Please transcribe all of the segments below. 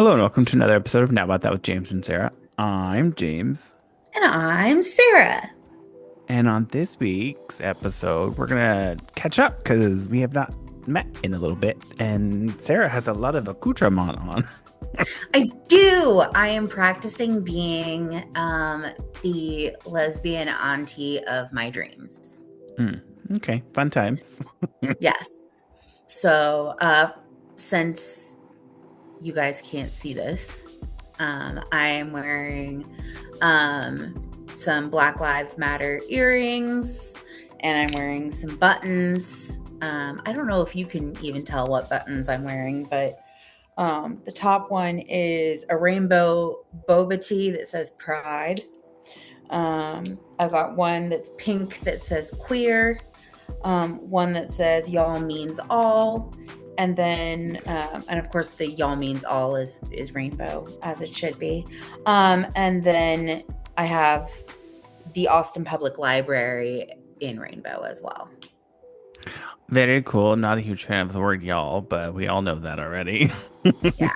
Hello and welcome to another episode of Now About That with James and Sarah. I'm James, And I'm Sarah. and on this week's episode, we're gonna catch up because we have not met in a little bit, and Sarah has a lot of accoutrement on. I do. I am practicing being the lesbian auntie of my dreams. Hmm. Okay, fun times. Yes. So, since you guys can't see this, I am wearing some Black Lives Matter earrings and I'm wearing some buttons. I don't know if you can even tell what buttons I'm wearing, but the top one is a rainbow boba tea that says Pride. I've got one that's pink that says queer, one that says y'all means all, and then and of course the y'all means all is rainbow, as it should be. And then I have the Austin Public Library in rainbow as well. Very cool. Not a huge fan of the word y'all, but we all know that already. Yeah,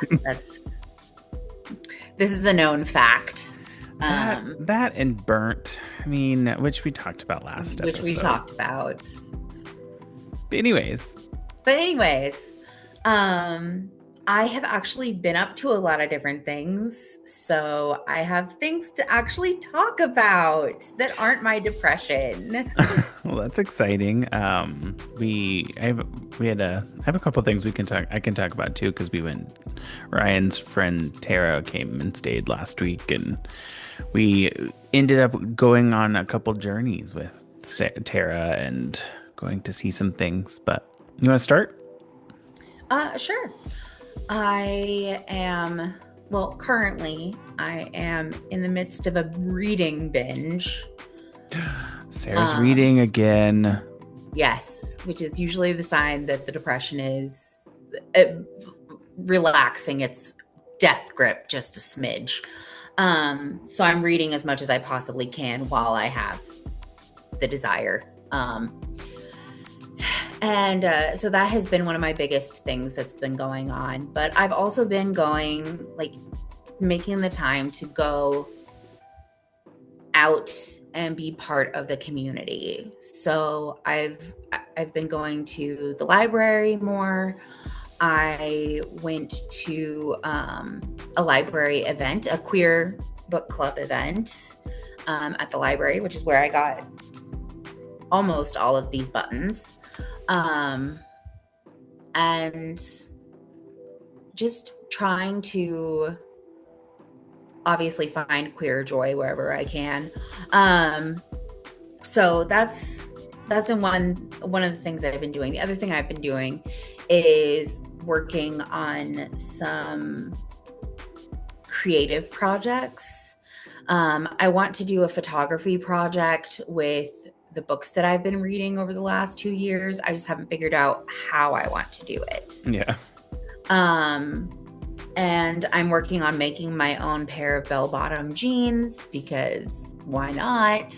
this is a known fact. That and burnt. I mean, which we talked about last Which episode. we talked about. Anyways, I have actually been up to a lot of different things. So I have things to actually talk about that aren't my depression. well, that's exciting. I have a couple things I can talk about too, because Ryan's friend Tara came and stayed last week, and we ended up going on a couple journeys with Tara and going to see some things. But you want to start? Sure. Currently I am in the midst of a reading binge. Sarah's reading again. Yes, which is usually the sign that the depression is relaxing its death grip just a smidge. So I'm reading as much as I possibly can while I have the desire. So that has been one of my biggest things that's been going on. But I've also been making the time to go out and be part of the community. So I've been going to the library more. I went to a library event, a queer book club event at the library, which is where I got almost all of these buttons. And just trying to obviously find queer joy wherever I can. So that's been one of the things that I've been doing. The other thing I've been doing is working on some creative projects. I want to do a photography project with the books that I've been reading over the last 2 years. I just haven't figured out how I want to do it. Yeah. And I'm working on making my own pair of bell-bottom jeans because why not?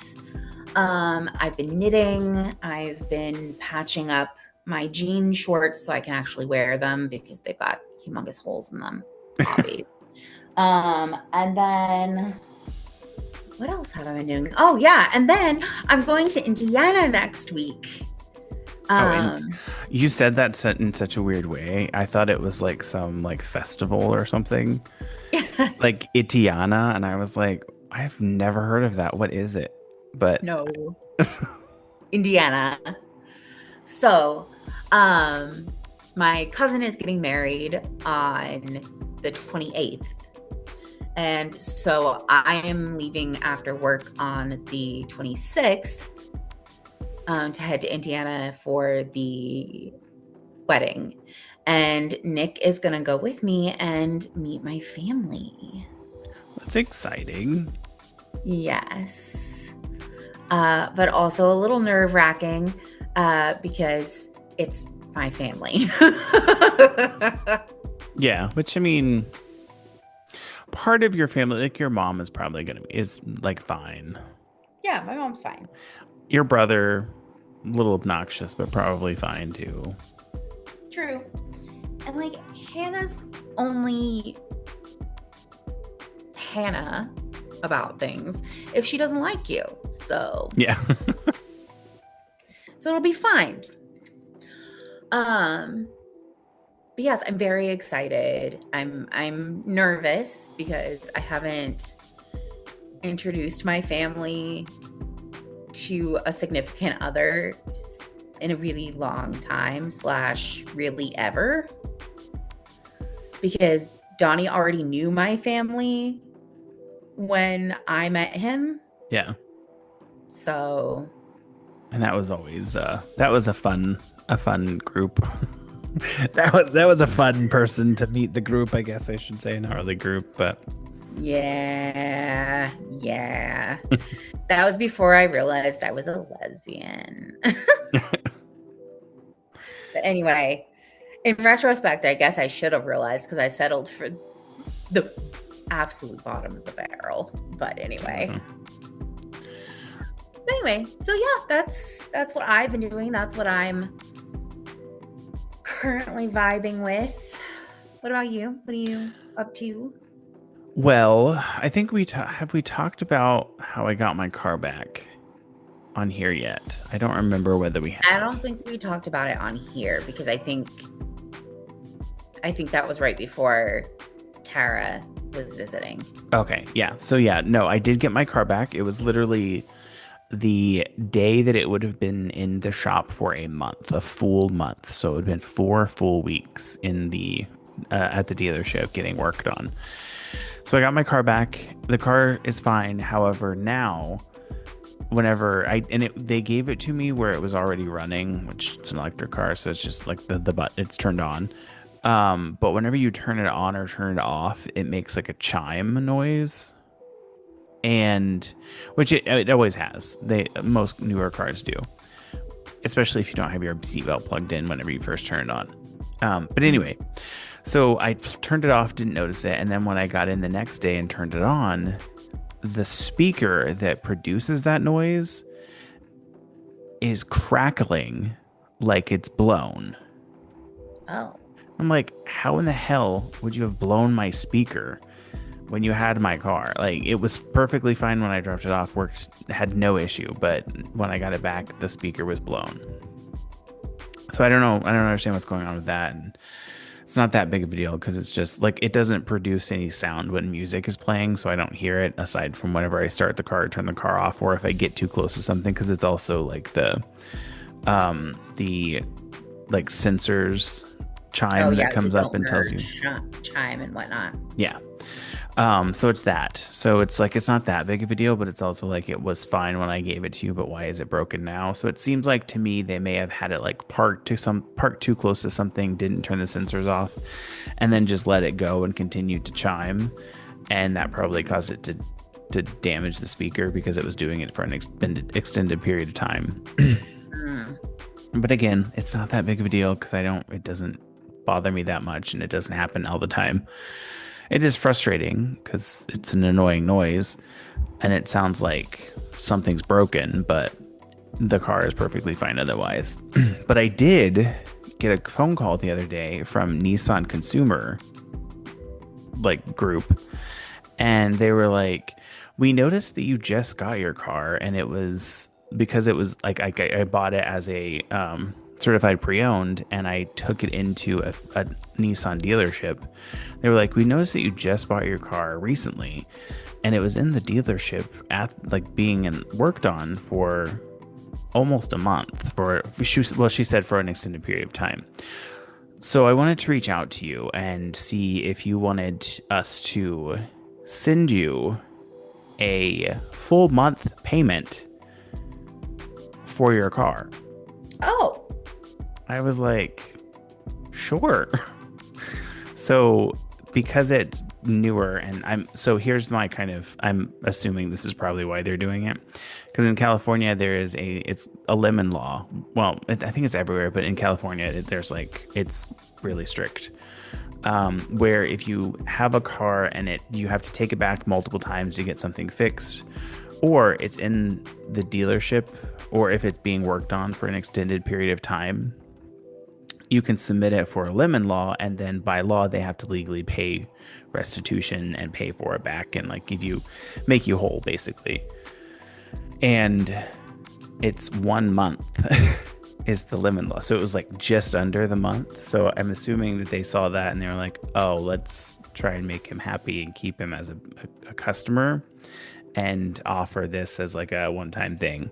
I've been knitting. I've been patching up my jean shorts so I can actually wear them because they've got humongous holes in them. And then what else have I been doing? Oh yeah, and then I'm going to Indiana next week. And you said that in such a weird way. I thought it was like some festival or something, like Itiana, and I was like, I've never heard of that. What is it? But no, Indiana. So, my cousin is getting married on the 28th. And so I am leaving after work on the 26th to head to Indiana for the wedding. And Nick is going to go with me and meet my family. That's exciting. Yes. But also a little nerve-wracking because it's my family. Yeah, which I mean, part of your family, like your mom is probably is fine. Yeah, my mom's fine. Your brother, a little obnoxious, but probably fine too. True. And Hannah's only Hannah about things if she doesn't like you. Yeah. So it'll be fine. Um, but yes, I'm very excited. I'm nervous because I haven't introduced my family to a significant other in a really long time slash really ever, because Donnie already knew my family when I met him. Yeah. So, And that was always that was a fun group. that was a fun person to meet the group, I guess I should say, not really group, but yeah. That was before I realized I was a lesbian. But anyway, in retrospect, I guess I should have realized because I settled for the absolute bottom of the barrel. But anyway. So yeah, that's what I've been doing. That's what I'm currently vibing with. What about you? What are you up to? Well, I think have we talked about how I got my car back on here yet? I don't remember whether we have. I don't think we talked about it on here because I think that was right before Tara was visiting. Okay, yeah. So yeah, no, I did get my car back. It was literally the day that it would have been in the shop for a month, a full month. So it would have been 4 full weeks in the at the dealership getting worked on. So I got my car back. The car is fine. However, now whenever they gave it to me where it was already running, which it's an electric car, so it's just like the button, it's turned on. But whenever you turn it on or turn it off, it makes like a chime noise. And which it always has. Most newer cars do, especially if you don't have your seatbelt plugged in whenever you first turn it on. But anyway, so I turned it off, didn't notice it, and then when I got in the next day and turned it on, the speaker that produces that noise is crackling like it's blown. Oh. I'm like, how in the hell would you have blown my speaker when you had my car? Like, it was perfectly fine when I dropped it off, had no issue, but when I got it back, the speaker was blown. So I don't know. I don't understand what's going on with that. And it's not that big of a deal because it's just like it doesn't produce any sound when music is playing, so I don't hear it aside from whenever I start the car, turn the car off, or if I get too close to something, because it's also like the like sensors chime that comes up and tells you chime and whatnot. Yeah. So it's that. So it's like, it's not that big of a deal, but it's also like, it was fine when I gave it to you, but why is it broken now? So it seems like to me, they may have had it like parked too close to something, didn't turn the sensors off, and then just let it go and continued to chime. And that probably caused it to damage the speaker because it was doing it for an extended period of time. But again, it's not that big of a deal because it doesn't bother me that much, and it doesn't happen all the time. It is frustrating because it's an annoying noise and it sounds like something's broken, but the car is perfectly fine otherwise. But I did get a phone call the other day from Nissan Consumer group, and they were like, we noticed that you just got your car, and it was because it was like I bought it as a certified pre-owned, and I took it into a Nissan dealership. They were like, we noticed that you just bought your car recently, and it was in the dealership at being worked on for almost a month she said for an extended period of time. So I wanted to reach out to you and see if you wanted us to send you a full month payment for your car. Oh. I was like, sure. So because it's newer, and I'm assuming this is probably why they're doing it, because in California it's a lemon law. Well, I think it's everywhere, but in California it's really strict, where if you have a car and you have to take it back multiple times to get something fixed, or it's in the dealership, or if it's being worked on for an extended period of time, you can submit it for a lemon law, and then by law they have to legally pay restitution and pay for it back and like make you whole basically. And it's 1 month is the lemon law. So it was like just under the month. So I'm assuming that they saw that and they were like, oh, let's try and make him happy and keep him as a customer and offer this as like a one-time thing.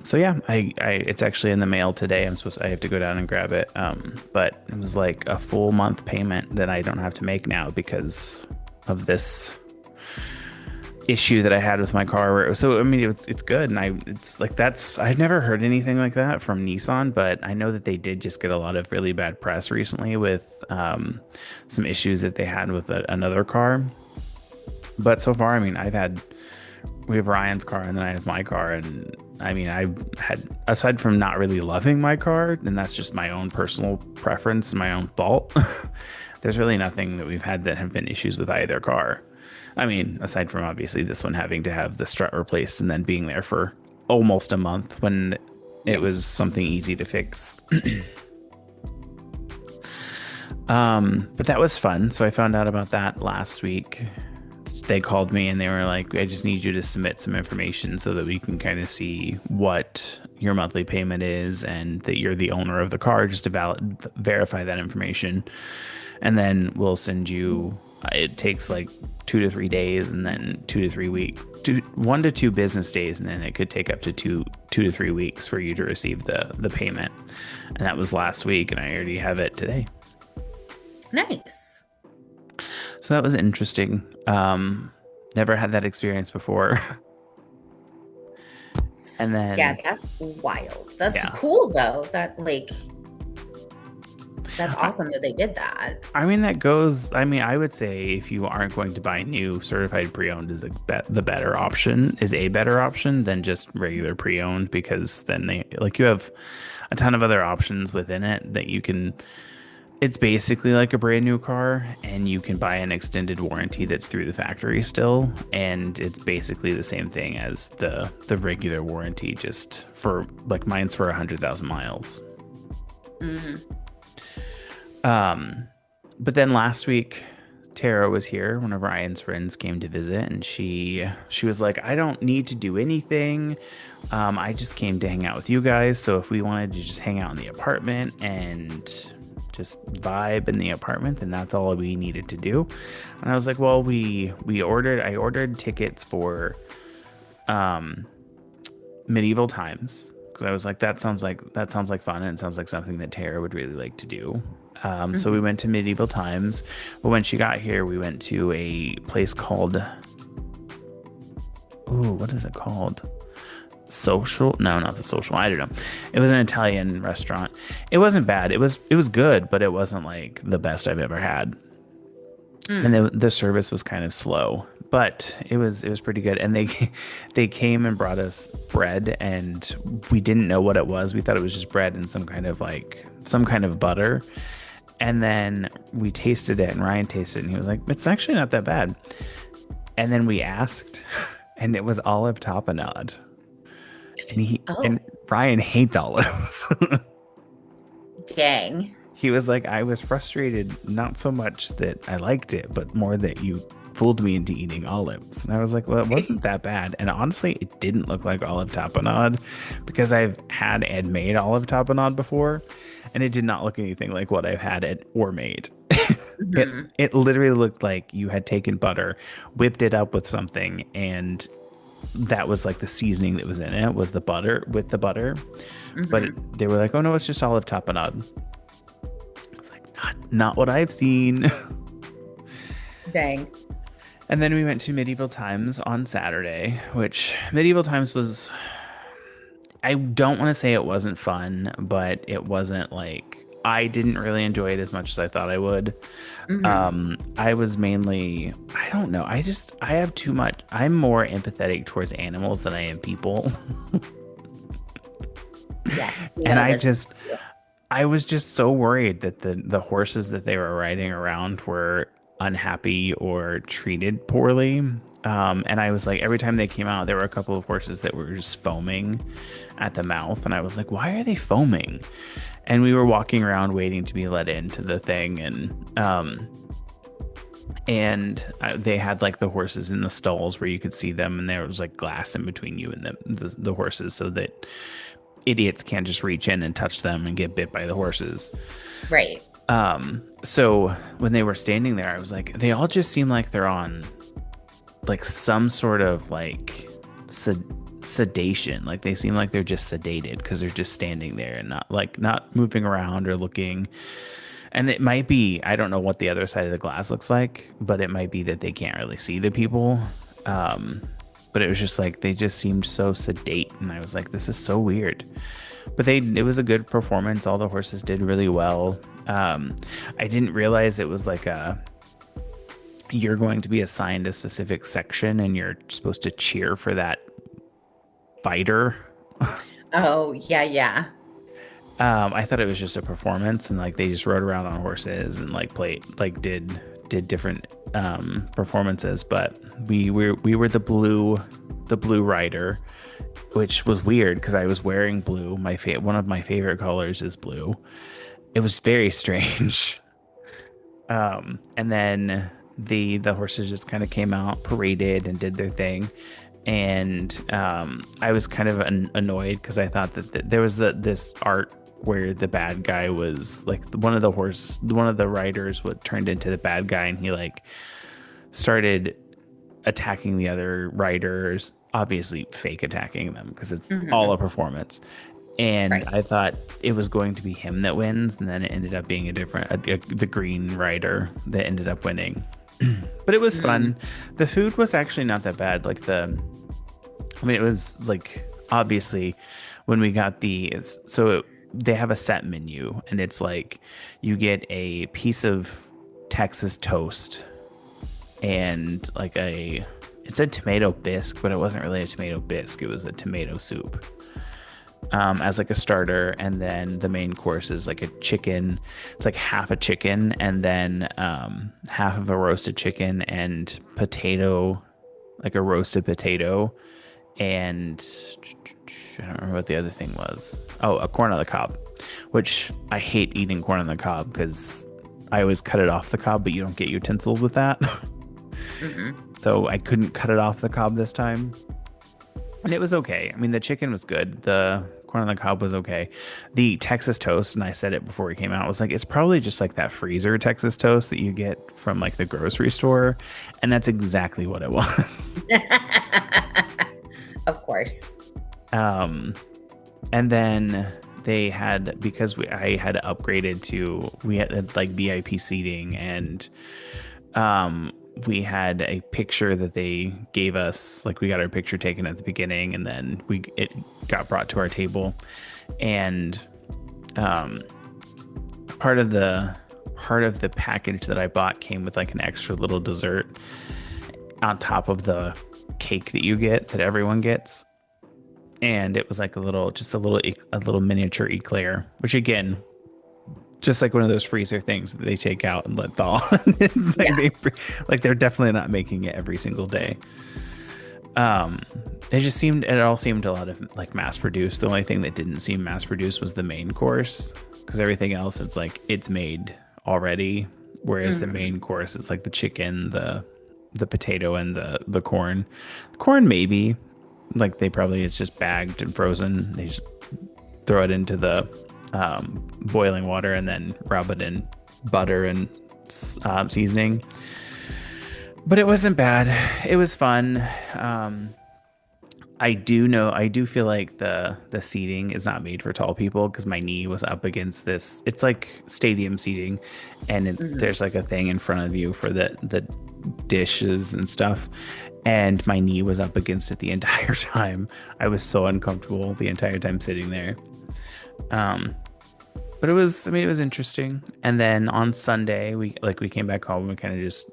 So yeah, it's actually in the mail today. I have to go down and grab it. But it was like a full month payment that I don't have to make now because of this issue that I had with my car. So I mean, it's good, and it's like I've never heard anything like that from Nissan, but I know that they did just get a lot of really bad press recently with some issues that they had with another car. But so far, I mean, we have Ryan's car and then I have my car, and I mean, I had, aside from not really loving my car, and that's just my own personal preference and my own fault, there's really nothing that we've had that have been issues with either car. I mean, aside from obviously this one having to have the strut replaced and then being there for almost a month when it was something easy to fix. But that was fun. So I found out about that last week. They called me and they were like, I just need you to submit some information so that we can kind of see what your monthly payment is and that you're the owner of the car, just to verify that information. And then we'll send you, it takes like 2 to 3 days and then 2 to 3 weeks, 1 to 2 business days. And then it could take up to 2 to 3 weeks for you to receive the payment. And that was last week and I already have it today. Nice. So that was interesting. Never had that experience before. And then yeah, that's wild. That's cool though. That's awesome that they did that. I mean, I would say if you aren't going to buy new, certified pre-owned is the better option, is a better option than just regular pre-owned, because then you have a ton of other options within it that you can. It's basically like a brand new car, and you can buy an extended warranty that's through the factory still, and it's basically the same thing as the regular warranty, just for like mine's for 100,000 miles. Mm-hmm. But then last week, Tara was here. One of Ryan's friends came to visit, and she was like, I don't need to do anything. I just came to hang out with you guys. So if we wanted to just hang out in the apartment and just vibe in the apartment, then that's all we needed to do. And I was like, well, I ordered tickets for Medieval Times, because I was like, that sounds like fun, and it sounds like something that Tara would really like to do. So we went to Medieval Times, but when she got here, we went to a place called, what is it called? Social? No, not the Social. I don't know. It was an Italian restaurant. It wasn't bad. It was good, but it wasn't like the best I've ever had. And the service was kind of slow, but it was pretty good. And they came and brought us bread, and we didn't know what it was. We thought it was just bread and some kind of butter. And then we tasted it, and Ryan tasted it, and he was like, it's actually not that bad. And then we asked, and it was olive tapenade. And Ryan hates olives. Dang. He was like, I was frustrated, not so much that I liked it, but more that you fooled me into eating olives. And I was like, well, it wasn't that bad. And honestly, it didn't look like olive tapenade, because I've had and made olive tapenade before, and it did not look anything like what I've had or made. Mm-hmm. It literally looked like you had taken butter, whipped it up with something, and that was like the seasoning that was in it was the butter with the butter. Mm-hmm. But they were like, oh no, it's just olive tapenade. I was like, not what I've seen. Dang. And then we went to Medieval Times on Saturday, which Medieval Times was, I don't want to say it wasn't fun, but it wasn't like, I didn't really enjoy it as much as I thought I would. Mm-hmm. I was mainly, I don't know. I have too much. I'm more empathetic towards animals than I am people. Yes. And I was just so worried that the horses that they were riding around were unhappy or treated poorly. And I was like, every time they came out, there were a couple of horses that were just foaming at the mouth. And I was like, why are they foaming? And we were walking around waiting to be let into the thing. They had like the horses in the stalls where you could see them. And there was like glass in between you and the horses so that idiots can't just reach in and touch them and get bit by the horses. Right. So when they were standing there, I was like, they all just seem like they're on like some sort of like sedation. Like they seem like they're just sedated because they're just standing there and not moving around or looking. And it might be, I don't know what the other side of the glass looks like, but it might be that they can't really see the people. But it was just like, they just seemed so sedate. And I was like, this is so weird. But it was a good performance. All the horses did really well. I didn't realize it was like you're going to be assigned a specific section and you're supposed to cheer for that fighter. Oh, yeah, yeah. I thought it was just a performance and like they just rode around on horses and like did different performances, but we were the blue rider, which was weird because I was wearing blue. One of my favorite colors is blue. It was very strange. And then the horses just kind of came out, paraded, and did their thing. And I was kind of annoyed because I thought that there was this art where the bad guy was like one of the riders turned into the bad guy, and he like started attacking the other riders, obviously fake attacking them because it's all a performance. And right. I thought it was going to be him that wins, and then it ended up being the green rider that ended up winning. But it was fun. The food was actually not that bad. It was like, obviously when we got they have a set menu, and it's like you get a piece of Texas toast and like it said tomato bisque, but it wasn't really a tomato bisque. It was a tomato soup. As like a starter, and then the main course is like a chicken. It's like half a chicken and then half of a roasted chicken and potato, like a roasted potato, and I don't remember what the other thing was. Oh, a corn on the cob, which I hate eating corn on the cob because I always cut it off the cob, but you don't get utensils with that. So I couldn't cut it off the cob this time. And it was okay. I mean, the chicken was good. The corn on the cob was okay. The Texas toast, and I said it before we came out, was like, it's probably just like that freezer Texas toast that you get from like the grocery store. And that's exactly what it was. Of course. And then they had, because I had upgraded we had like VIP seating, and we had a picture that they gave us, like we got our picture taken at the beginning, and then it got brought to our table, and part of the package that I bought came with like an extra little dessert on top of the cake that you get, that everyone gets. And it was like a little miniature eclair, which again, just like one of those freezer things that they take out and let thaw. It's like they're definitely not making it every single day. It all seemed a lot of like mass produced. The only thing that didn't seem mass produced was the main course, because everything else it's made already. Whereas the main course is like the chicken, the potato, and the corn. The corn maybe, like it's just bagged and frozen. They just throw it into the boiling water and then rub it in butter and seasoning. But it wasn't bad. It was fun. I do feel like the seating is not made for tall people, because my knee was up against this. It's like stadium seating, and there's like a thing in front of you for the dishes and stuff, and my knee was up against it the entire time. I was so uncomfortable the entire time sitting there. But it was interesting. And then on Sunday, we came back home and we kind of just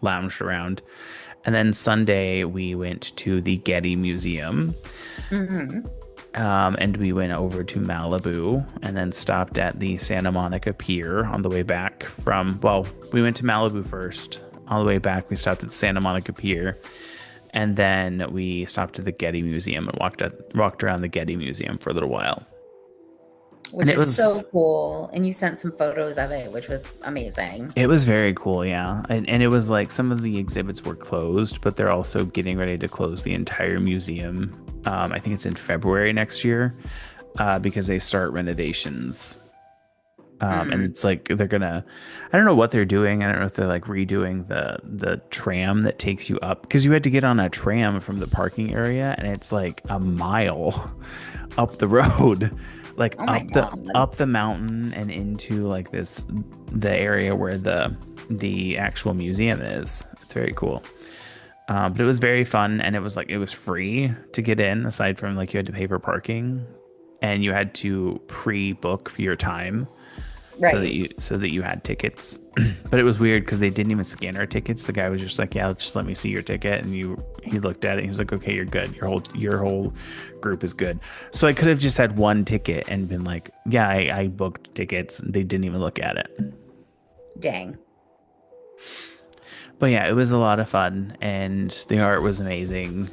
lounged around. And then Sunday we went to the Getty Museum. And we went over to Malibu and then stopped at the Santa Monica Pier on the way back we went to Malibu first, On the way back, we stopped at the Santa Monica Pier, and then we stopped at the Getty Museum and walked around the Getty Museum for a little while. And which it is so was cool. And you sent some photos of it, which was amazing. it was very cool, yeah. And it was like some of the exhibits were closed, but they're also getting ready to close the entire museum. I think it's in February next year, because they start renovations. And Mm. it's like they're gonna, I don't know what they're doing. I don't know if they're like redoing the tram that takes you up, because you had to get on a tram from the parking area, and it's like a mile up the road, like Oh my God. up the mountain and into like the area where the actual museum is. It's very cool. But it was very fun, and it was free to get in, aside from like you had to pay for parking, and you had to pre-book for your time Right. so that you had tickets. But it was weird because they didn't even scan our tickets. The guy was just like, "Yeah, just let me see your ticket," and he looked at it. And he was like, "Okay, you're good. Your whole group is good." So I could have just had one ticket and been like, "Yeah, I booked tickets." They didn't even look at it. Dang. But yeah, it was a lot of fun, and the art was amazing.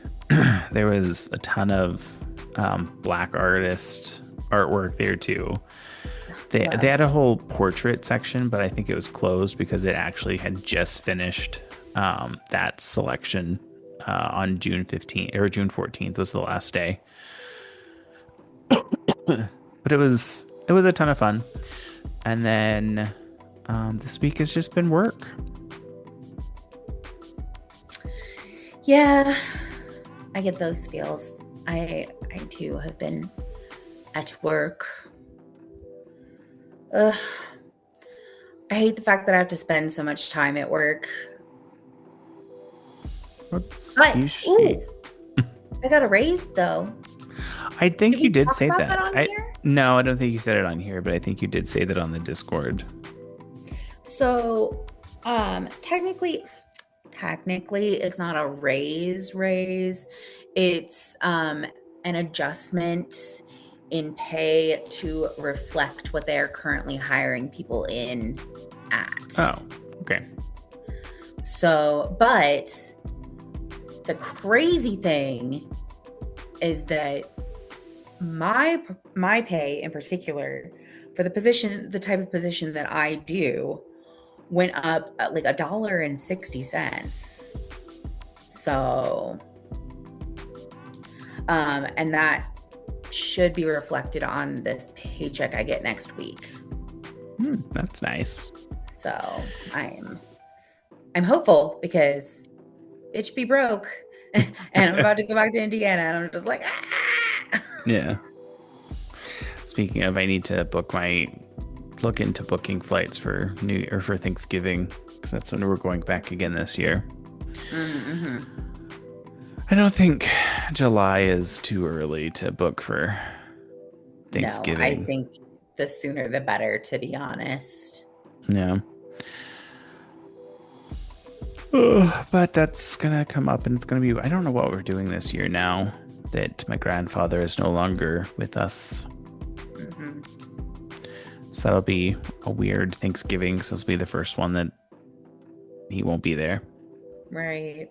There was a ton of black artist artwork there too. They Love. had a whole portrait section, but I think it was closed because it actually had just finished that selection on June 15th or June 14th was the last day. But it was a ton of fun. And then this week has just been work. Yeah, I get those feels. I too have been at work. Ugh. I hate the fact that I have to spend so much time at work. Whoops. But Usually, ooh, I got a raise though. I Did think you we did talk say about that. that on I here? No, I don't think you said it on here, but I think you did say that on the Discord. So, technically it's not a raise. It's an adjustment in pay to reflect what they are currently hiring people in at. Oh, okay. So, but the crazy thing is that my pay in particular for the type of position that I do went up at like $1.60. So, and that should be reflected on this paycheck I get next week. That's nice. So I'm hopeful because bitch be broke, and I'm about to go back to Indiana, and I'm just like, ah! Yeah. Speaking of, I need to look into booking flights for for Thanksgiving, because that's when we're going back again this year. Mm-hmm. I don't think July is too early to book for No, I Thanksgiving. think the sooner the better, to be honest. Yeah. Ugh, but that's gonna come up, and it's gonna be, I don't know what we're doing this year now that my grandfather is no longer with us. Hmm. So that'll be a weird Thanksgiving, since it'll be the first one that he won't be there. Right.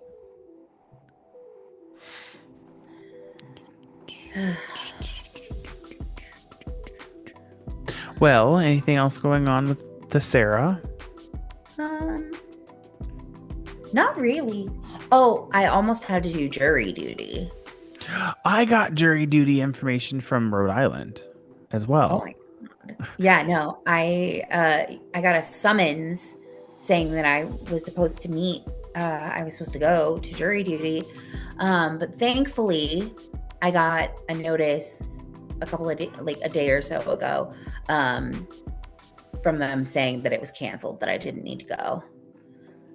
Well, anything else going on with the Sarah? um, Not really. Oh, I almost had to do jury duty. I got jury duty information from Rhode Island as Oh well. my God. Yeah, no, I got a summons saying that I was supposed to meet. I was supposed to go to jury duty, but thankfully, I got a notice a couple of like a day or so ago, from them saying that it was canceled, that I didn't need to go.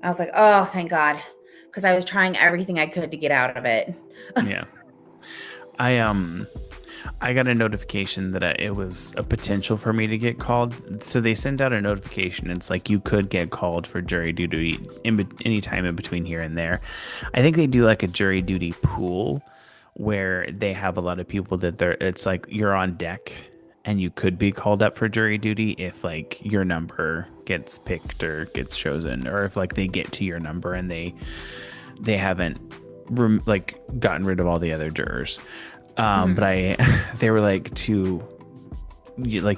I was like, oh, thank God, because I was trying everything I could to get out of it. Yeah. I I got a notification that it was a potential for me to get called. So they sent out a notification. It's like you could get called for jury duty any time in between here and there. I think they do like a jury duty pool where they have a lot of people that it's like you're on deck, and you could be called up for jury duty if like your number gets picked or gets chosen, or if like they get to your number and they haven't like gotten rid of all the other jurors. But Mhm. they were like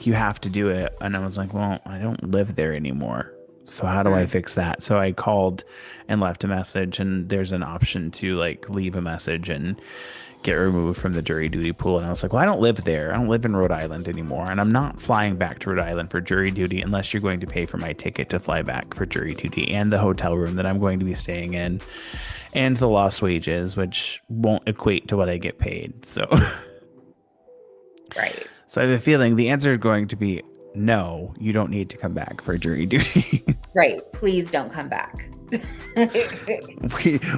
you have to do it, and I was like, well, I don't live there anymore, so how do I Mm. fix that? So I called and left a message, and there's an option to like leave a message and get removed from the jury duty pool. And I was like, well, I don't live there. I don't live in Rhode Island anymore. And I'm not flying back to Rhode Island for jury duty unless you're going to pay for my ticket to fly back for jury duty and the hotel room that I'm going to be staying in and the lost wages, which won't equate to what I get paid. So, Right. so I have a feeling the answer is going to be no, you don't need to come back for jury duty. Right. Please don't come back.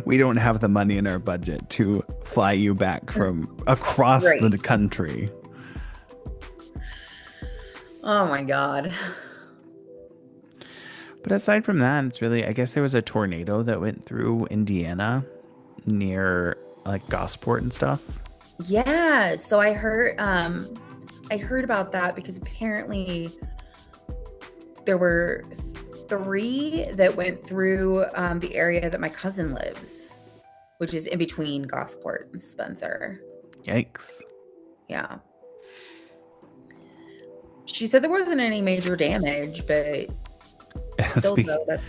we don't have the money in our budget to fly you back from across Right. the country. Oh my God. But aside from that, it's really, I guess there was a tornado that went through Indiana near like Gosport and stuff. Yeah. So I heard about that because apparently there were three that went through the area that my cousin lives, which is in between Gosport and Spencer. Yikes. Yeah. She said there wasn't any major damage, but still Speak, though, that's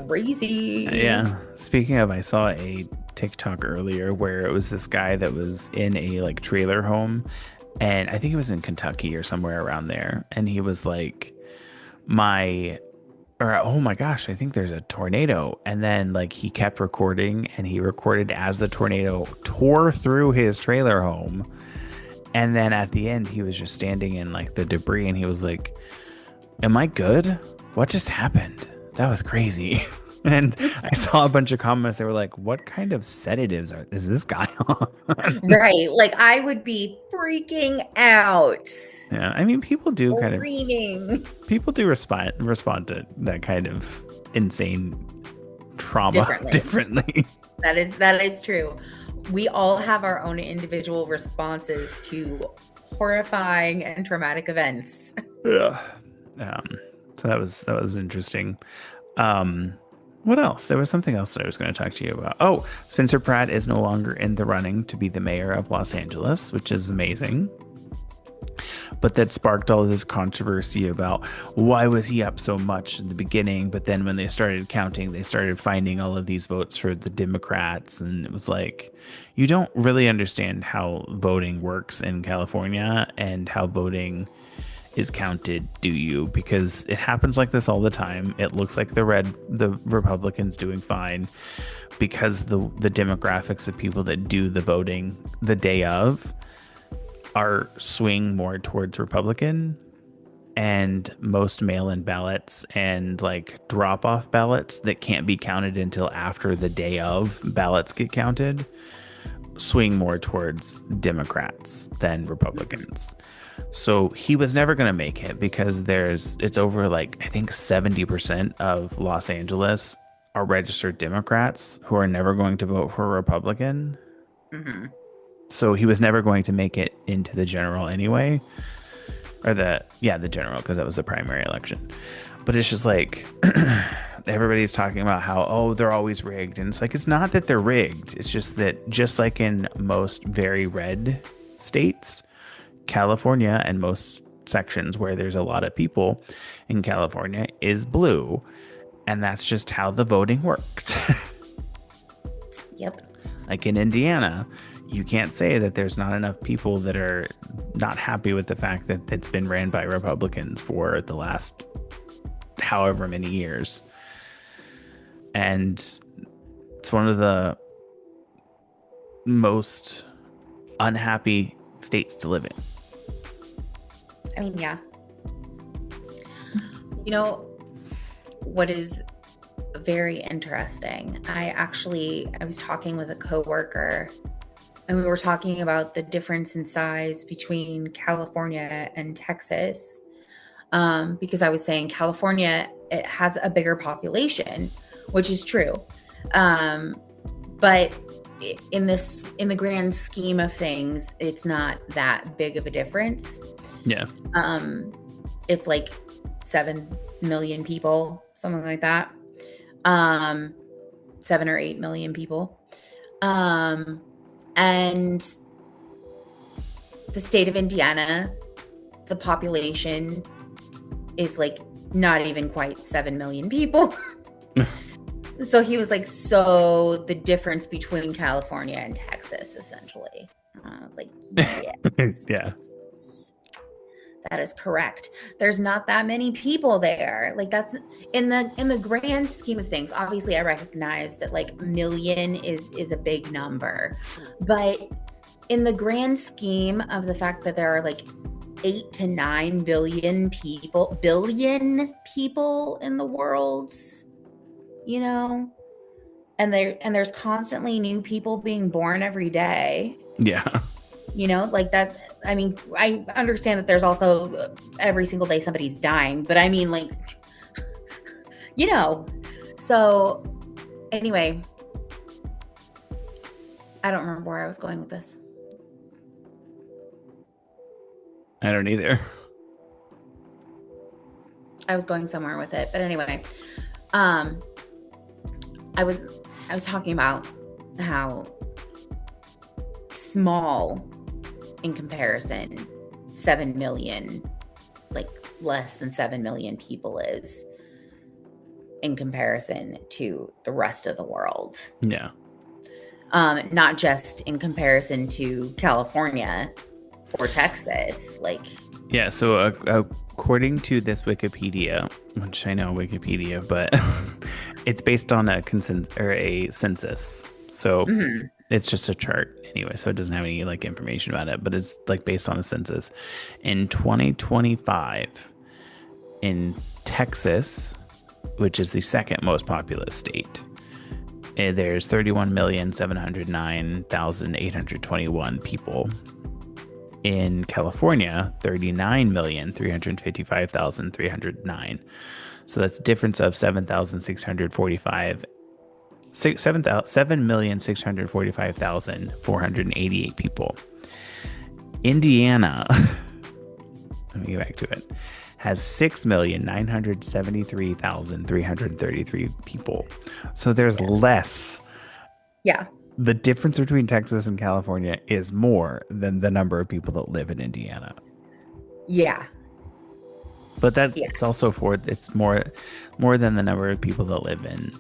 crazy. yeah. Speaking of, I saw a TikTok earlier where it was this guy that was in a like trailer home, and I think it was in Kentucky or somewhere around there. And he was like, my or oh my gosh, I think there's a tornado. And then like he kept recording and he recorded as the tornado tore through his trailer home. And then at the end, he was just standing in like the debris and he was like, am I good? What just happened? That was crazy. And I saw a bunch of comments. They were like, what kind of sedatives is this guy on? Right. Like I would be freaking out, Yeah, I mean, screaming people do respond to that kind of insane trauma differently. differently. That is true. We all have our own individual responses to horrifying and traumatic events. Yeah. Um, so that was interesting. Um, what else? There was something else that I was going to talk to you about. Oh, Spencer Pratt is no longer in the running to be the mayor of Los Angeles, which is amazing. But that sparked all this controversy about why was he up so much in the beginning, but then when they started counting, they started finding all of these votes for the Democrats, and it was like, you don't really understand how voting works in California and how voting is counted, do you? Because it happens like this all the time. It looks like the Republicans doing fine because the demographics of people that do the voting the day of are swing more towards Republican, and most mail-in ballots and like drop-off ballots that can't be counted until after the day of ballots get counted swing more towards Democrats than Republicans. So he was never going to make it because it's over like I think 70% of Los Angeles are registered Democrats who are never going to vote for a Republican. Hmm. So he was never going to make it into the general anyway, or the general, because that was the primary election. But it's just like everybody's talking about how, oh, they're always rigged, and it's like, it's not that they're rigged, it's just that just like in most very red states, California and most sections where there's a lot of people in California is blue, and that's just how the voting works. Yep. Like in Indiana, you can't say that there's not enough people that are not happy with the fact that it's been ran by Republicans for the last however many years. And it's one of the most unhappy states to live in. I mean, yeah. You know, what is very interesting? I was talking with a coworker and we were talking about the difference in size between California and Texas. Because I was saying California, it has a bigger population, which is true. But in the grand scheme of things, it's not that big of a difference. Yeah. It's like 7 million people, something like that. Um, 7 or 8 million people. And the state of Indiana, the population is like not even quite 7 million people. So he was like, so the difference between California and Texas, essentially. And I was like, yeah, Yeah. that is correct. There's not that many people there. Like that's in the grand scheme of things. Obviously, I recognize that like a million is a big number, but in the grand scheme of the fact that there are like 8 to 9 billion people in the world, you know, and there's constantly new people being born every day, Yeah. you know, like that. I mean, I understand that there's also every single day somebody's dying, but I mean, like, you know. So anyway, I don't remember where I was going with this. I don't either. I was going somewhere with it, but anyway, um I was talking about how small in comparison 7 million, like less than 7 million people is in comparison to the rest of the world. Yeah. Not just in comparison to California or Texas, like. Yeah, so according to this Wikipedia, which I know Wikipedia, but it's based on a census. So it's just a chart anyway, so it doesn't have any like information about it, but it's like based on a census. In 2025, in Texas, which is the second most populous state, there's 31,709,821 people. In California, 39,355,309. So that's a difference of 7,645,488 people. Indiana, let me get back to it, has 6,973,333 people. So there's less. Yeah. The difference between Texas and California is more than the number of people that live in Indiana. Yeah. But it's also it's more than the number of people that live in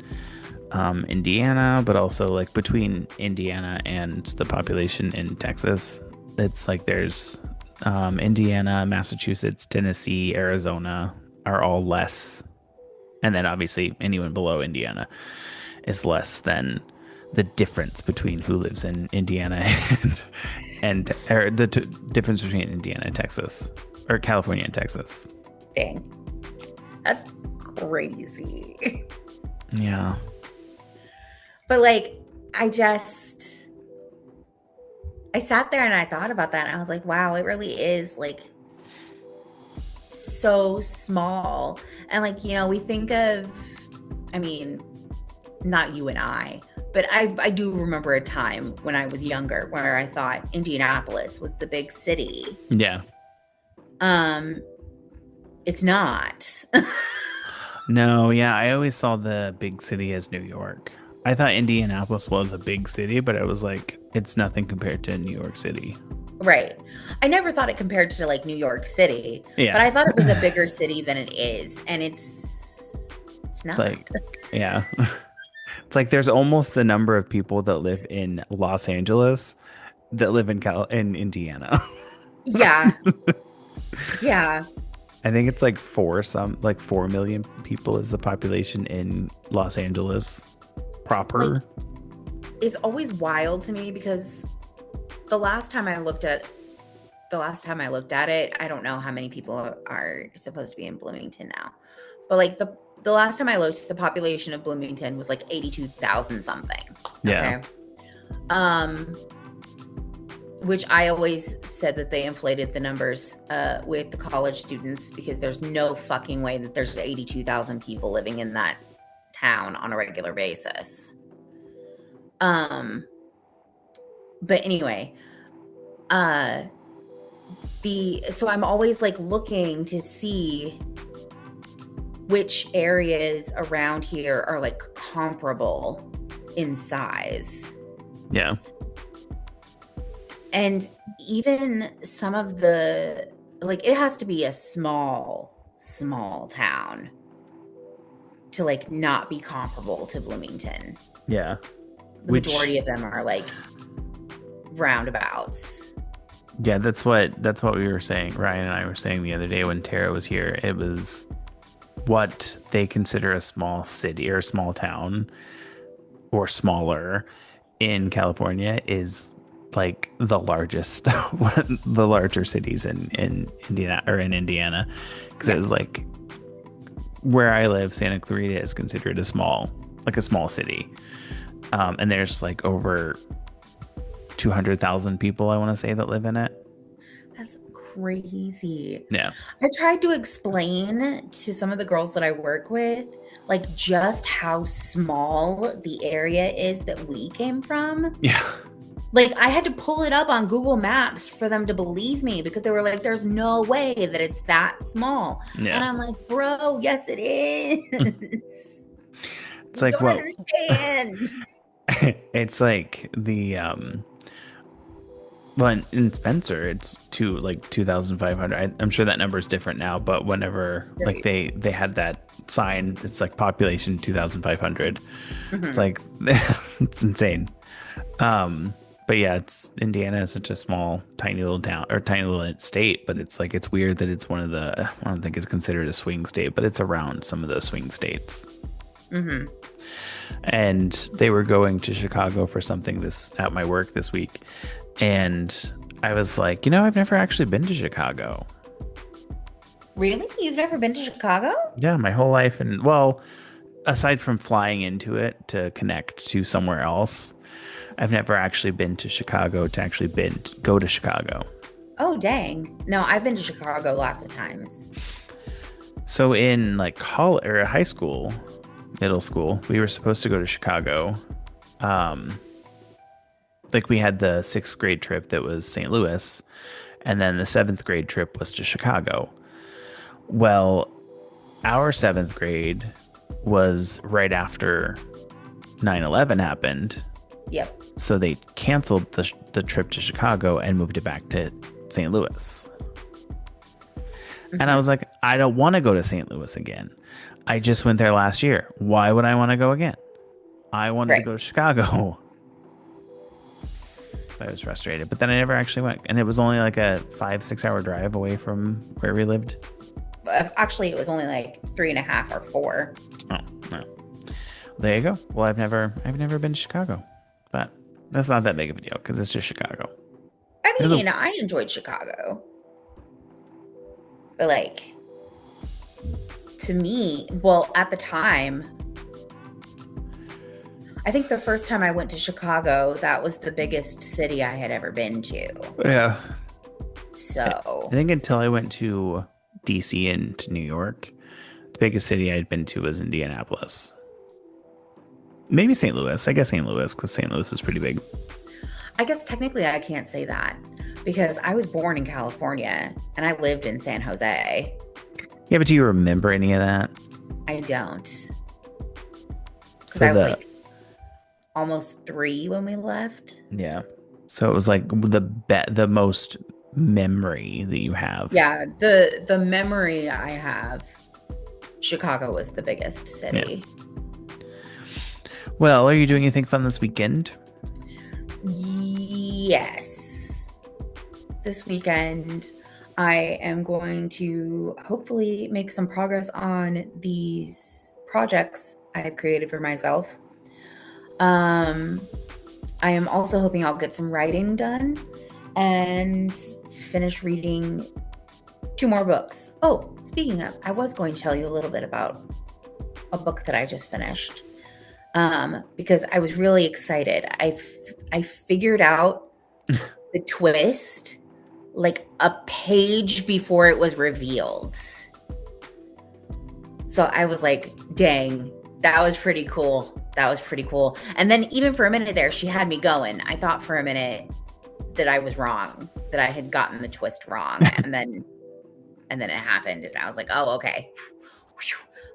Indiana, but also like between Indiana and the population in Texas, it's like there's Indiana, Massachusetts, Tennessee, Arizona are all less. And then obviously anyone below Indiana is less than the difference between who lives in Indiana and the difference between Indiana and Texas, or California and Texas. Dang. That's crazy. Yeah. But like, I sat there and I thought about that and I was like, wow, it really is like so small. And like, you know, we think of, I mean, not you and I, but I do remember a time when I was younger where I thought Indianapolis was the big city. Yeah. It's not. No, yeah, I always saw the big city as New York. I thought Indianapolis was a big city, but it was like, it's nothing compared to New York City. Right. I never thought it compared to like New York City, Yeah. but I thought it was a bigger city than it is. And it's not. Like, yeah. It's like there's almost the number of people that live in Los Angeles that live in Indiana. Yeah. Yeah. I think it's like 4 million people is the population in Los Angeles proper. Like, it's always wild to me because the last time I looked at it, I don't know how many people are supposed to be in Bloomington now. But like the last time I looked, the population of Bloomington was like 82,000 something. Yeah. Okay? Which I always said that they inflated the numbers with the college students because there's no fucking way that there's 82,000 people living in that town on a regular basis. but anyway, uh so I'm always like looking to see which areas around here are like comparable in size. Yeah. And even some of the, like, it has to be a small town to like not be comparable to Bloomington. Yeah. The majority of them are like roundabouts. Yeah, that's what we were saying. Ryan and I were saying the other day when Tara was here. It was what they consider a small city or a small town or smaller in California is like the largest, the larger cities in Indiana or in Indiana, because it was like where I live, Santa Clarita is considered like a small city, and there's like over 200,000 people, I want to say, that live in it. That's crazy. Yeah. I tried to explain to some of the girls that I work with, like just how small the area is that we came from. Yeah. Like I had to pull it up on Google Maps for them to believe me because they were like, there's no way that it's that small. Yeah. And I'm like, bro, yes, it is. It's like, don't understand. It's like the well, in Spencer, it's like 2,500. I'm sure that number is different now, but whenever like they had that sign, it's like population 2,500. It's like it's insane. But yeah, Indiana is such a small, tiny little town or tiny little state, but it's like it's weird that it's one of the, I don't think it's considered a swing state, but it's around some of the swing states. And they were going to Chicago for something at my work this week. And I was like, I've never actually been to Chicago. Really? You've never been to Chicago? Yeah, my whole life. And well, aside from flying into it to connect to somewhere else, I've never actually been to Chicago to actually go to Chicago. Oh, dang. No, I've been to Chicago lots of times. So in like college or high school, middle school, we were supposed to go to Chicago. Like we had the 6th grade trip that was St. Louis, and then the 7th grade trip was to Chicago. Well, our 7th grade was right after 9/11 happened. Yep. So they canceled the trip to Chicago and moved it back to St. Louis. And I was like, I don't want to go to St. Louis again. I just went there last year. Why would I want to go again? I wanted to go to Chicago. So I was frustrated, but then I never actually went. And it was only like a 5-6 hour drive away from where we lived. Actually, it was only like 3.5 or 4. Oh, no. There you go. Well, I've never been to Chicago, but that's not that big of a deal because it's just Chicago. I mean, I enjoyed Chicago. But like, to me, well, at the time, I think the first time I went to Chicago, that was the biggest city I had ever been to. Yeah. So I think until I went to DC and to New York, the biggest city I'd been to was Indianapolis. Maybe St. Louis. I guess St. Louis, because St. Louis is pretty big. I guess technically I can't say that because I was born in California and I lived in San Jose. Yeah, but do you remember any of that? I don't. Because I was like almost 3 when we left. Yeah. So it was like the most memory that you have. Yeah, the memory I have, Chicago was the biggest city. Yeah. Well, are you doing anything fun this weekend? Yes. This weekend, I am going to hopefully make some progress on these projects I've created for myself. I am also hoping I'll get some writing done and finish reading 2 more books. Oh, speaking of, I was going to tell you a little bit about a book that I just finished. Because I was really excited. I figured out the twist like a page before it was revealed. So I was like, dang, That was pretty cool. That was pretty cool. And then even for a minute there, she had me going. I thought for a minute that I was wrong, that I had gotten the twist wrong, and then it happened, and I was like, oh, okay.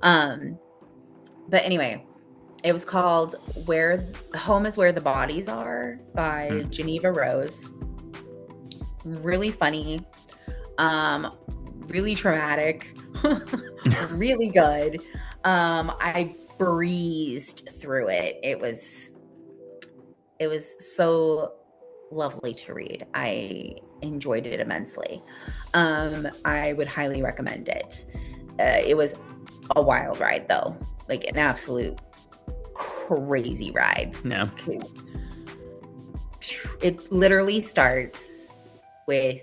But anyway, it was called "Where Home Is Where the Bodies Are" by Geneva Rose. Really funny, really traumatic, really good. I breezed through it. It was so lovely to read. I enjoyed it immensely. I would highly recommend it. It was a wild ride, though, like an absolute crazy ride. No. It literally starts with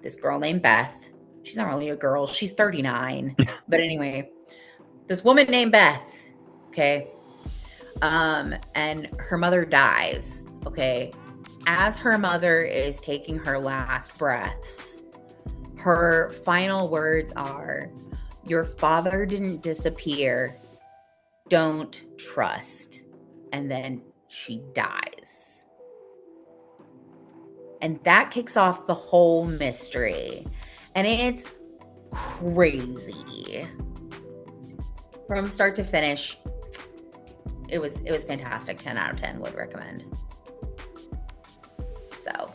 this girl named Beth. She's not really a girl. She's 39. But anyway, this woman named Beth, okay? And her mother dies, okay? As her mother is taking her last breaths, her final words are, "Your father didn't disappear. Don't trust." And then she dies. And that kicks off the whole mystery. And it's crazy. From start to finish, it was fantastic. 10 out of 10 would recommend. So,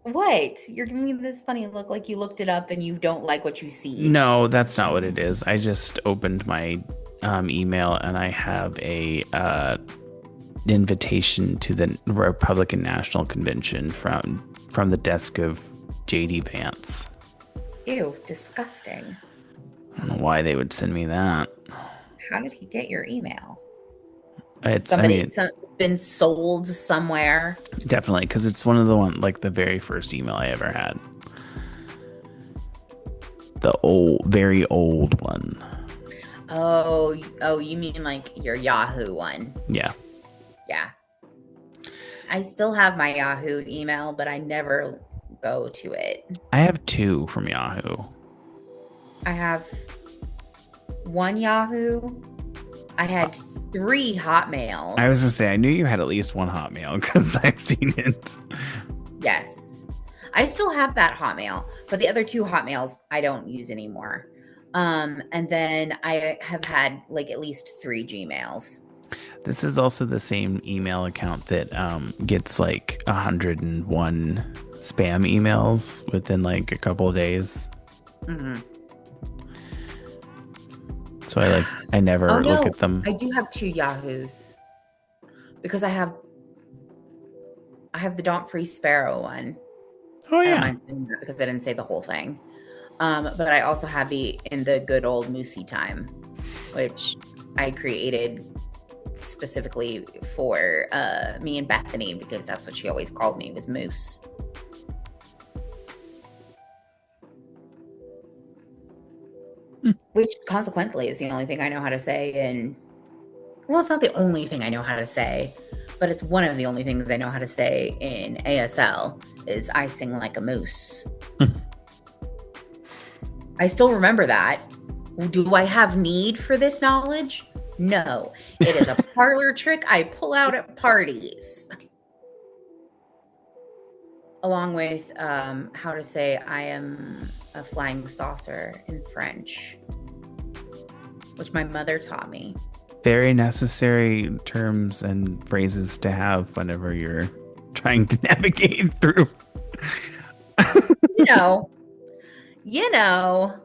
what? You're giving me this funny look like you looked it up and you don't like what you see. No, that's not what it is. I just opened my email and I have a invitation to the Republican National Convention from the desk of JD Vance. Ew, disgusting. I don't know why they would send me that. How did he get your email? It's been sold somewhere. Definitely, because it's one of the very first email I ever had. The very old one. Oh, you mean like your Yahoo one? Yeah. Yeah. I still have my Yahoo email, but I never go to it. I have 2 from Yahoo. I have 1 Yahoo. I had 3 Hotmails. I was going to say, I knew you had at least 1 Hotmail because I've seen it. Yes. I still have that Hotmail, but the other 2 Hotmails I don't use anymore. And then I have had like at least 3 Gmails. This is also the same email account that gets like 101 spam emails within like a couple of days. Mm-hmm. So I never look at them. I do have 2 Yahoos because I have the Don't Free Sparrow one. Oh yeah. I don't mind saying that because I didn't say the whole thing. But I also have the In the Good Old Moosey Time, which I created specifically for me and Bethany because that's what she always called me, was Moose. Which consequently is the only thing I know how to say. And well, it's not the only thing I know how to say, but it's one of the only things I know how to say in ASL is I sing like a moose. I still remember that. Do I have need for this knowledge? No. It is a parlor trick I pull out at parties. Along with how to say I am a flying saucer in French, which my mother taught me. Very necessary terms and phrases to have whenever you're trying to navigate through. You know.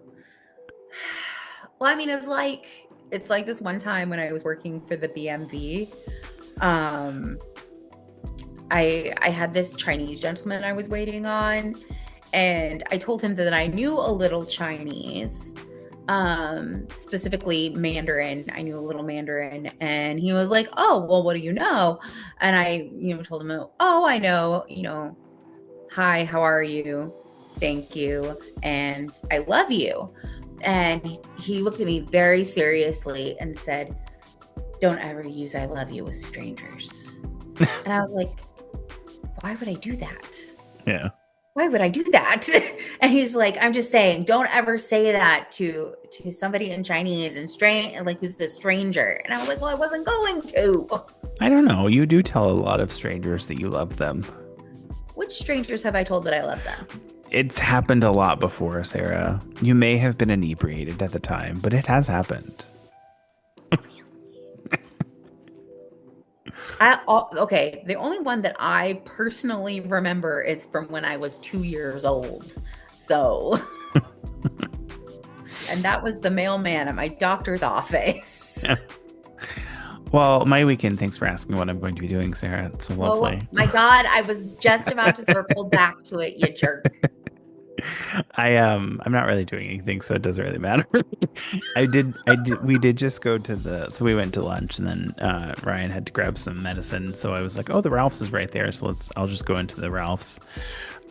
Well, I mean, it's like this one time when I was working for the BMV. I had this Chinese gentleman I was waiting on, and I told him that I knew a little Chinese, specifically Mandarin. I knew a little Mandarin, and he was like, "Oh, well, what do you know?" And I, told him, "Oh, I know, hi, how are you? Thank you, and I love you." And he looked at me very seriously and said, "Don't ever use I love you with strangers." And I was like, why would I do that? Yeah. Why would I do that? And he's like, I'm just saying, don't ever say that to somebody in Chinese and like who's the stranger. And I was like, well, I wasn't going to. I don't know. You do tell a lot of strangers that you love them. Which strangers have I told that I love them? It's happened a lot before, Sarah. You may have been inebriated at the time, but it has happened. Okay, the only one that I personally remember is from when I was 2 years old. So, and that was the mailman at my doctor's office. Well, my weekend, thanks for asking what I'm going to be doing, Sarah. It's so lovely. Oh my God, I was just about to circle back to it, you jerk. I'm not really doing anything, so it doesn't really matter. We did just go to so we went to lunch, and then Ryan had to grab some medicine, so I was like, oh, the Ralph's is right there, so I'll just go into the Ralph's.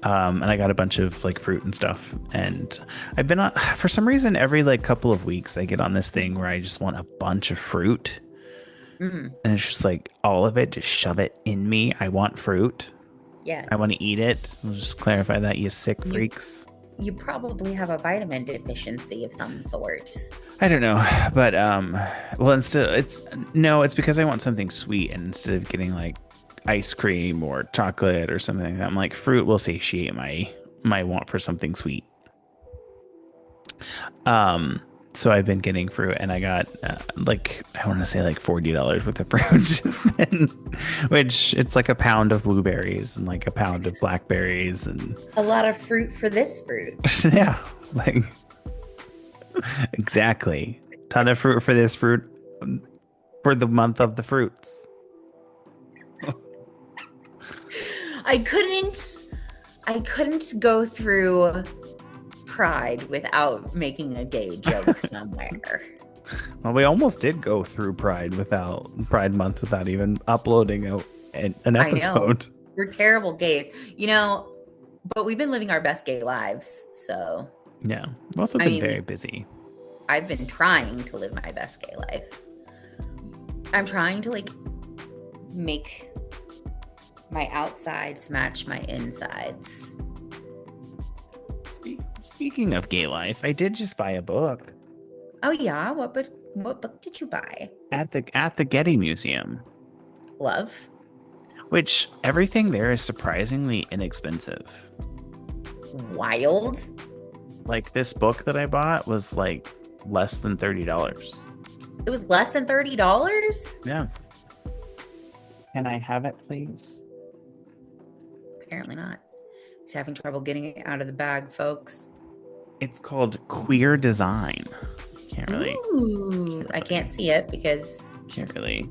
And I got a bunch of like fruit and stuff, and I've been on, for some reason, every like couple of weeks I get on this thing where I just want a bunch of fruit. And it's just like all of it, just shove it in me. I want fruit. Yes. I want to eat it. I'll just clarify that, you sick freaks. You probably have a vitamin deficiency of some sort. I don't know, but well, it's because I want something sweet, and instead of getting like ice cream or chocolate or something like that, I'm like, fruit will satiate my want for something sweet. So I've been getting fruit, and I got I want to say like $40 worth of fruit just then, which it's like a pound of blueberries and like a pound of blackberries and a lot of fruit for this fruit. Yeah, like exactly. Ton of fruit for this fruit for the month of the fruits. I couldn't go through Pride without making a gay joke somewhere. Well, we almost did go through Pride Month without even uploading an episode. We're terrible gays, but we've been living our best gay lives. So yeah, we've also been very busy. I've been trying to live my best gay life. I'm trying to make my outsides match my insides. Speaking of gay life, I did just buy a book. Oh yeah, what book did you buy? At the Getty Museum. Love. Which everything there is surprisingly inexpensive. Wild. Like this book that I bought was like less than $30. It was less than $30? Yeah. Can I have it, please? Apparently not. He's having trouble getting it out of the bag, folks. It's called Queer Design. Can't really. Ooh, I can't see it because. Can't really.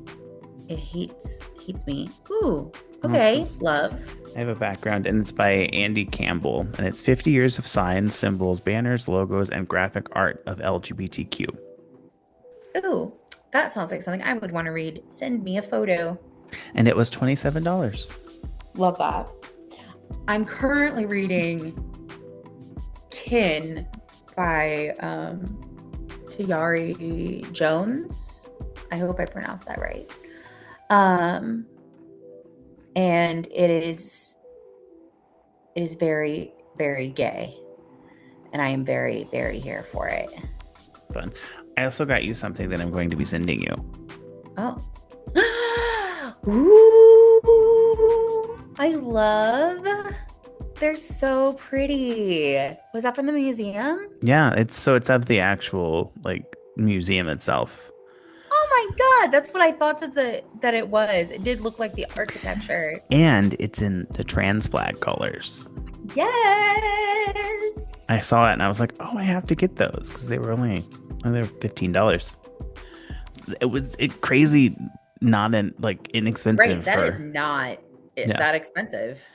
It heats me. Ooh. Okay, love. I have a background, and it's by Andy Campbell, and it's 50 years of signs, symbols, banners, logos, and graphic art of LGBTQ. Ooh, that sounds like something I would want to read. Send me a photo. And it was $27. Love that. I'm currently reading Kin by Tayari Jones. I hope I pronounced that right. And it is very, very gay. And I am very, very here for it. Fun. I also got you something that I'm going to be sending you. Oh. Ooh. I love. They're so pretty. Was that from the museum? Yeah, it's of the actual museum itself. Oh my God, that's what I thought that it was. It did look like the architecture. And it's in the trans flag colors. Yes. I saw it and I was like, oh, I have to get those because they were $15. It was crazy, not inexpensive. Right, that is not that expensive.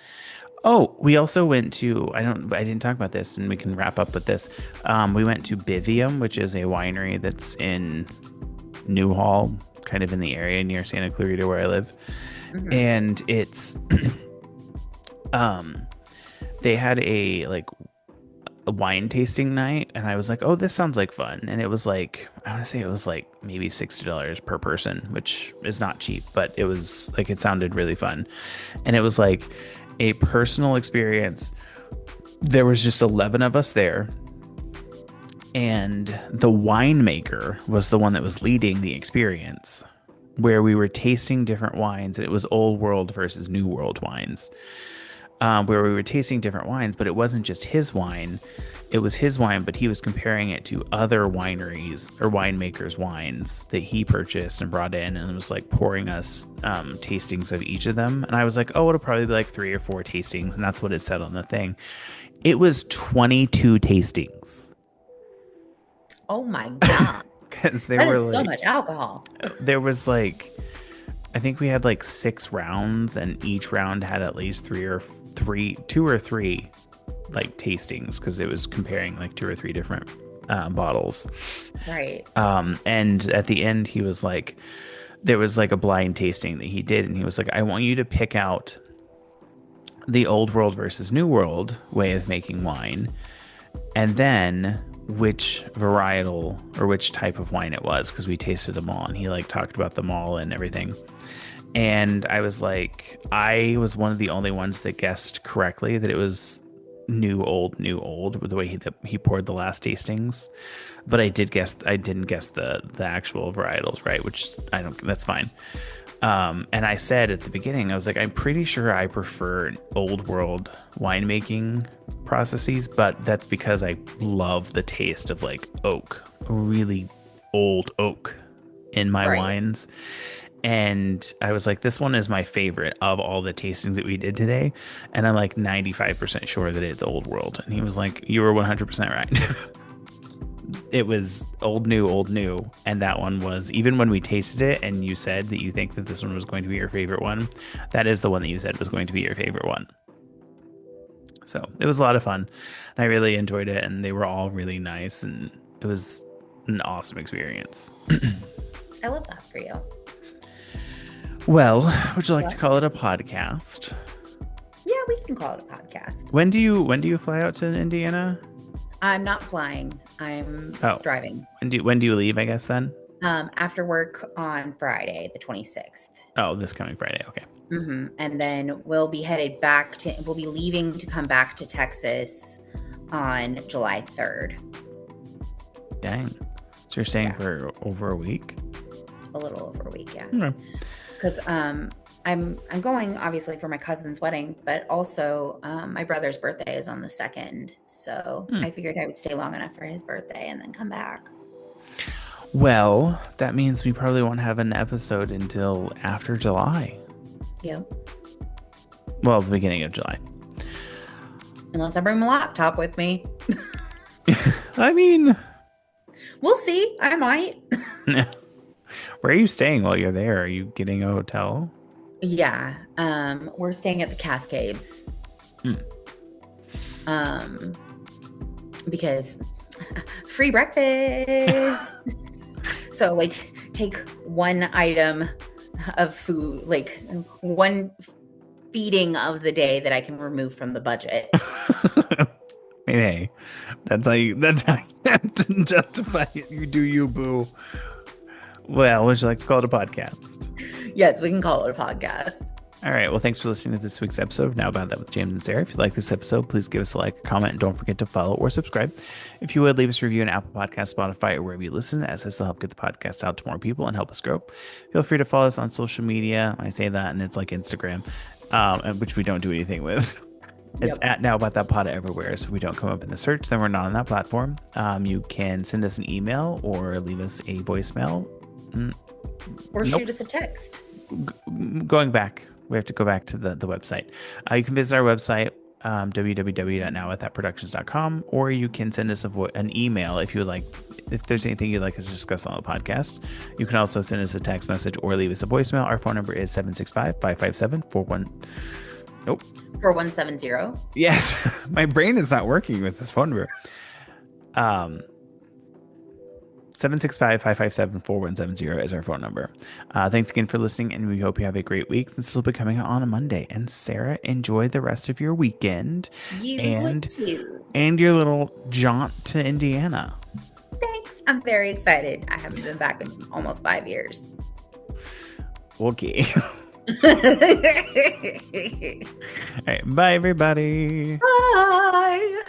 Oh, we also went to, I didn't talk about this, and we can wrap up with this. We went to Bivium, which is a winery that's in Newhall, kind of in the area near Santa Clarita where I live. Mm-hmm. And it's, they had a wine tasting night, and I was like, oh, this sounds like fun. And it was I want to say it was maybe $60 per person, which is not cheap, but it was it sounded really fun. And it was a personal experience there was just 11 of us there. And the winemaker was the one that was leading the experience, where we were tasting different wines. And it was old world versus new world wines, where we were tasting different wines, but it wasn't just his wine. It was his wine, but he was comparing it to other wineries or winemakers' wines that he purchased and brought in, and was like pouring us tastings of each of them. And I was like, oh, it'll probably be like 3 or 4 tastings. And that's what it said on the thing. It was 22 tastings. Oh my God. Because That is so much alcohol. there was like, I think we had like 6 rounds, and each round had at least 2 or 3 like tastings, because it was comparing like 2 or 3 different bottles. Right. And at the end, he was like, there was like a blind tasting that he did, and he was like, I want you to pick out the old world versus new world way of making wine, and then which varietal or which type of wine it was, because we tasted them all, and he like talked about them all and everything. And I was like, I was one of the only ones that guessed correctly that it was new old with the way he poured the last tastings. But I didn't guess the actual varietals, right? Which that's fine. And I said at the beginning, I was like, I'm pretty sure I prefer old world winemaking processes, but that's because I love the taste of like oak, really old oak in my wines. And I was like, this one is my favorite of all the tastings that we did today. And I'm like 95% sure that it's old world. And he was like, you were 100% right. It was old, new. And that one was, even when we tasted it and you said that you think that this one was going to be your favorite one, that is the one that you said was going to be your favorite one. So it was a lot of fun. And I really enjoyed it. And they were all really nice. And it was an awesome experience. I love that for you. Well, would you like to call it a podcast? Yeah, we can call it a podcast. When do you fly out to Indiana? I'm not flying. I'm driving. When do you leave, I guess, then? After work on Friday, the 26th. Oh, this coming Friday. Okay. Mm-hmm. And then we'll be leaving to come back to Texas on July 3rd. Dang. So you're staying for over a week? A little over a week, yeah. Okay. Because I'm going obviously for my cousin's wedding, but also my brother's birthday is on the 2nd. So I figured I would stay long enough for his birthday and then come back. Well, that means we probably won't have an episode until after July. Yep. Well, the beginning of July. Unless I bring my laptop with me. I mean, we'll see. I might. Where are you staying while you're there? Are you getting a hotel? Yeah. We're staying at the Cascades. Because free breakfast. So like take one item of food, like one feeding of the day that I can remove from the budget. Hey, that's how you have to justify it. You do you, boo. Well, would you like to call it a podcast? Yes, we can call it a podcast. All right. Well, thanks for listening to this week's episode of Now About That with James and Sarah. If you like this episode, please give us a like, comment, and don't forget to follow or subscribe. If you would, leave us a review on Apple Podcasts, Spotify, or wherever you listen, as this will help get the podcast out to more people and help us grow. Feel free to follow us on social media. I say that, and it's like Instagram, which we don't do anything with. It's at Now About That Pod everywhere. So if we don't come up in the search, then we're not on that platform. You can send us an email or leave us a voicemail. Or shoot us a text. Going back, we have to go back to the website. You can visit our website, www.nowwiththatproductions.com, or you can send us an email if you would like. If there's anything you'd like us to discuss on the podcast, you can also send us a text message or leave us a voicemail. Our phone number is 4170. Yes, my brain is not working with this phone number. 765-557-4170 is our phone number. Thanks again for listening, and we hope you have a great week. This will be coming out on a Monday. And Sarah, enjoy the rest of your weekend. You too. And your little jaunt to Indiana. Thanks. I'm very excited. I haven't been back in almost 5 years. Okay. All right, bye everybody. Bye.